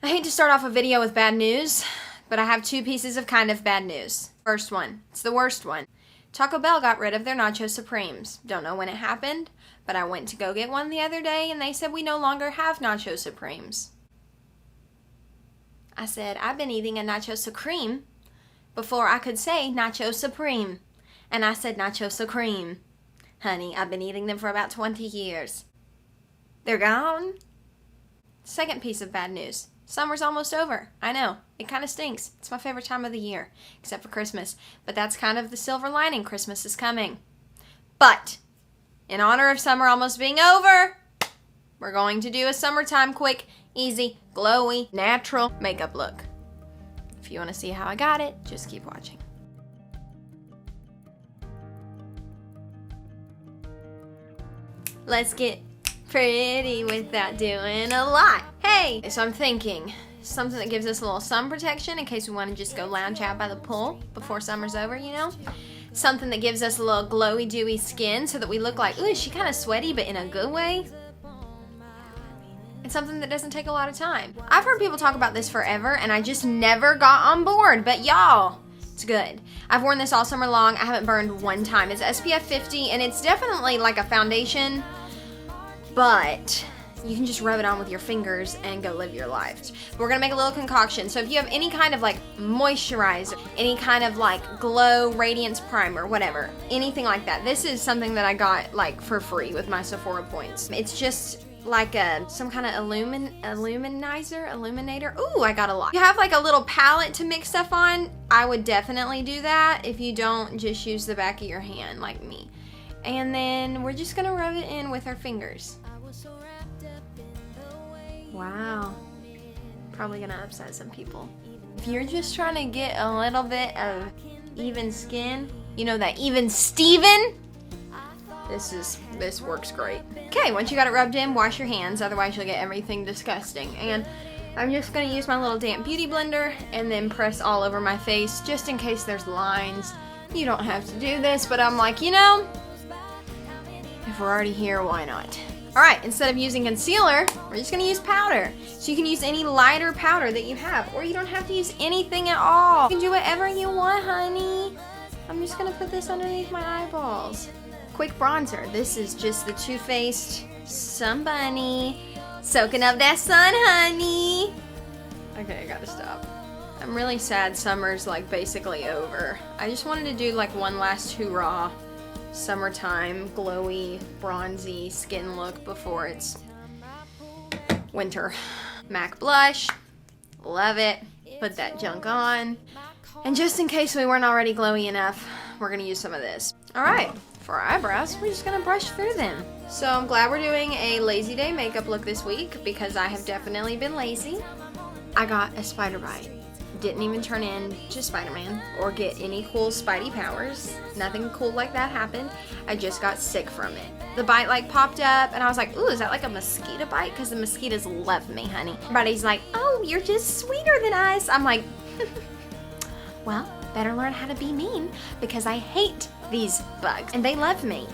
I hate to start off a video with bad news, but I have two pieces of kind of bad news. First one, it's the worst one. Taco Bell got rid of their Nacho Supremes. Don't know when it happened, but I went to go get one the other day and they said we no longer have Nacho Supremes. I said, I've been eating a Nacho Supreme before I could say Nacho Supreme. And I said Nacho Supreme. Honey, I've been eating them for about 20 years. They're gone. Second piece of bad news. Summer's almost over. I know. It kind of stinks. It's my favorite time of the year, except for Christmas. But that's kind of the silver lining. Christmas is coming. But, in honor of summer almost being over, we're going to do a summertime quick, easy, glowy, natural makeup look. If you want to see how I got it, just keep watching. Let's get pretty without doing a lot. Hey! So I'm thinking, something that gives us a little sun protection in case we want to just go lounge out by the pool before summer's over, you know? Something that gives us a little glowy, dewy skin so that we look like, ooh, is she kind of sweaty, but in a good way? And something that doesn't take a lot of time. I've heard people talk about this forever, and I just never got on board, but y'all, it's good. I've worn this all summer long. I haven't burned one time. It's SPF 50, and it's definitely like a foundation, but you can just rub it on with your fingers and go live your life. We're gonna make a little concoction. So if you have any kind of like moisturizer, any kind of like glow radiance primer, whatever, anything like that, this is something that I got like for free with my Sephora points. It's just like some kind of illuminator. Ooh, I got a lot. If you have like a little palette to mix stuff on, I would definitely do that. If you don't, just use the back of your hand like me. And then we're just gonna rub it in with our fingers. Wow. Probably gonna upset some people. If you're just trying to get a little bit of even skin, you know that even Steven? This works great. Okay, once you got it rubbed in, wash your hands, otherwise you'll get everything disgusting. And I'm just gonna use my little damp beauty blender and then press all over my face just in case there's lines. You don't have to do this, but I'm like, you know, if we're already here, why not? Alright, instead of using concealer, we're just gonna use powder. So you can use any lighter powder that you have, or you don't have to use anything at all. You can do whatever you want, honey. I'm just gonna put this underneath my eyeballs. Quick bronzer. This is just the Too Faced Sun Bunny. Soaking up that sun, honey. Okay, I gotta stop. I'm really sad summer's like basically over. I just wanted to do like one last hoorah summertime glowy bronzy skin look before it's winter. MAC blush, love it. Put that junk on, and just in case we weren't already glowy enough, we're gonna use some of this. All right, for our eyebrows, we're just gonna brush through them. So I'm glad we're doing a lazy day makeup look this week because I have definitely been lazy. I got a spider bite. Didn't even turn into Spider-Man or get any cool Spidey powers. Nothing cool like that happened. I just got sick from it. The bite like popped up and I was like, ooh, is that like a mosquito bite? Because the mosquitoes love me, honey. Everybody's like, oh, you're just sweeter than us. I'm like, well, better learn how to be mean because I hate these bugs and they love me.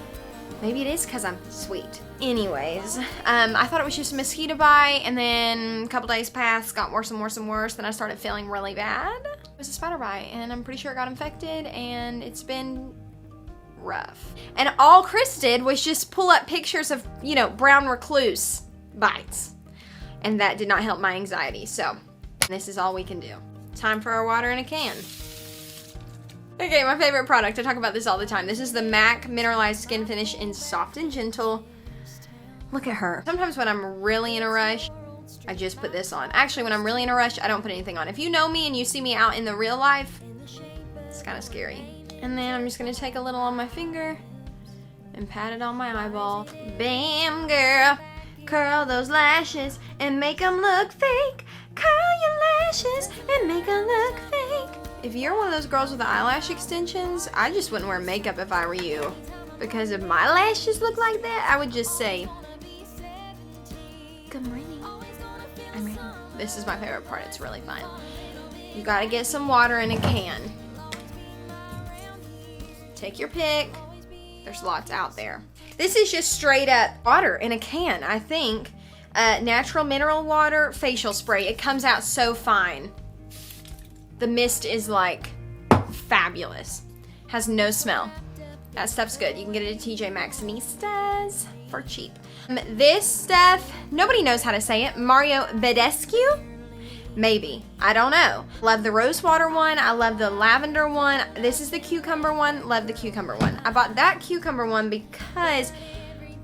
Maybe it is because I'm sweet. Anyways, I thought it was just a mosquito bite, and then a couple days passed, got worse and worse and worse, then I started feeling really bad. It was a spider bite, and I'm pretty sure it got infected, and it's been rough. And all Chris did was just pull up pictures of, you know, brown recluse bites, and that did not help my anxiety, so this is all we can do. Time for our water in a can. Okay, my favorite product. I talk about this all the time. This is the MAC Mineralized Skin Finish in Soft and Gentle. Look at her. Sometimes when I'm really in a rush, I just put this on. Actually, when I'm really in a rush, I don't put anything on. If you know me and you see me out in the real life, it's kind of scary. And then I'm just going to take a little on my finger and pat it on my eyeball. Bam, girl. Curl those lashes and make them look fake. Curl your lashes and make them look fake. If you're one of those girls with the eyelash extensions, I just wouldn't wear makeup if I were you. Because if my lashes look like that, I would just say, good morning. I'm ready. This is my favorite part. It's really fun. You gotta get some water in a can. Take your pick. There's lots out there. This is just straight up water in a can, I think. Natural mineral water facial spray. It comes out so fine. The mist is like fabulous. Has no smell. That stuff's good. You can get it at TJ Maxx Nistas for cheap. This stuff, nobody knows how to say it. Mario Badescu? Maybe. I don't know. Love the rose water one. I love the lavender one. This is the cucumber one. Love the cucumber one. I bought that cucumber one because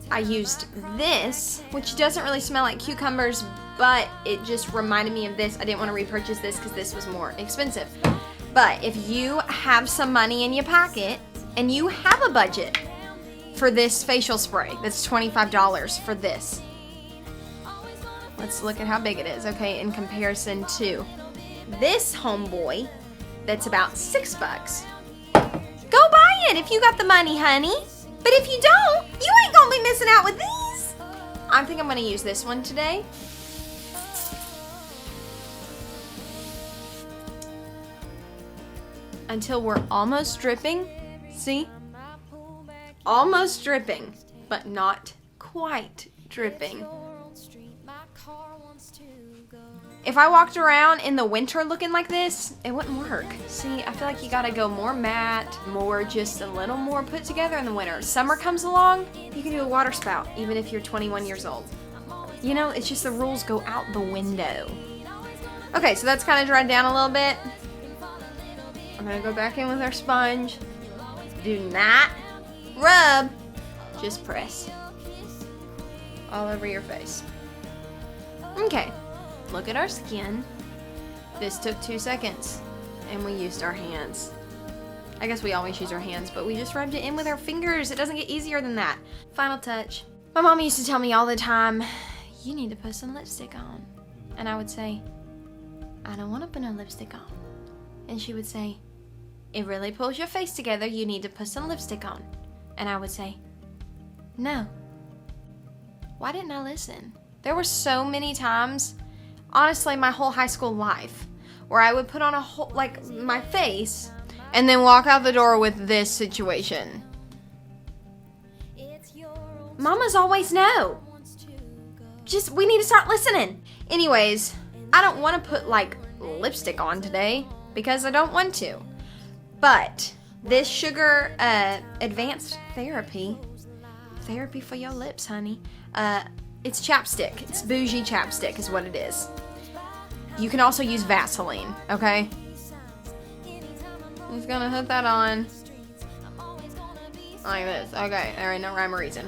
I used this, which doesn't really smell like cucumbers, but it just reminded me of this. I didn't want to repurchase this because this was more expensive. But if you have some money in your pocket and you have a budget for this facial spray, that's $25 for this. Let's look at how big it is, okay, in comparison to this homeboy that's about $6. Go buy it if you got the money, honey. But if you don't, you ain't gonna be missing out with these. I think I'm gonna use this one today. Until we're almost dripping. See? Almost dripping, but not quite dripping. If I walked around in the winter looking like this, it wouldn't work. See, I feel like you gotta go more matte, more just a little more put together in the winter. Summer comes along, you can do a water spout, even if you're 21 years old. You know, it's just the rules go out the window. Okay, so that's kind of dried down a little bit. I'm gonna go back in with our sponge. Do not rub, just press all over your face. Okay. Look at our skin. This took 2 seconds, and we used our hands. I guess we always use our hands, but we just rubbed it in with our fingers. It doesn't get easier than that. Final touch. My mom used to tell me all the time, you need to put some lipstick on. And I would say, I don't want to put no lipstick on. And she would say, it really pulls your face together. You need to put some lipstick on. And I would say, no. Why didn't I listen? There were so many times, honestly, my whole high school life, where I would put on a whole, like, my face, and then walk out the door with this situation. Mamas always know. Just, we need to start listening. Anyways, I don't want to put, like, lipstick on today, because I don't want to. But, this Sugar Advanced Therapy for your lips, honey, it's chapstick. It's bougie chapstick is what it is. You can also use Vaseline, okay? I'm just gonna put that on like this. Okay, there ain't no rhyme or reason.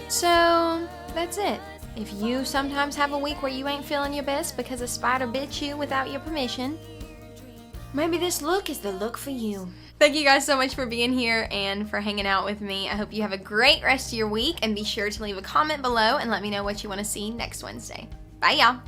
So, that's it. If you sometimes have a week where you ain't feeling your best because a spider bit you without your permission, maybe this look is the look for you. Thank you guys so much for being here and for hanging out with me. I hope you have a great rest of your week, and be sure to leave a comment below and let me know what you want to see next Wednesday. Bye, y'all.